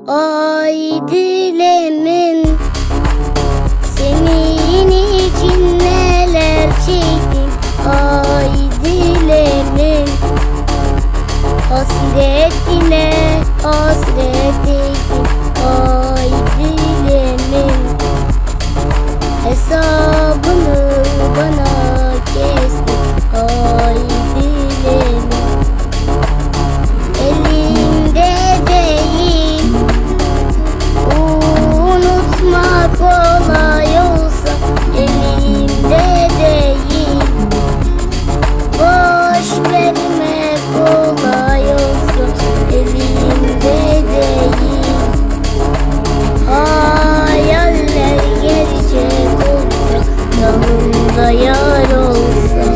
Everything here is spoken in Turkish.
Ay dilemin, senin için neler çektim. Ay dilemin, hasret ile hasret ettim. Ay dilemin, hesabını bana kestin. Ay dilemin, elimde değil, unutmak kolay olsa elimde değil. Boş verme kolay olsa elimde değil. Hayaller gerçek olsa, yanımda yar olsa.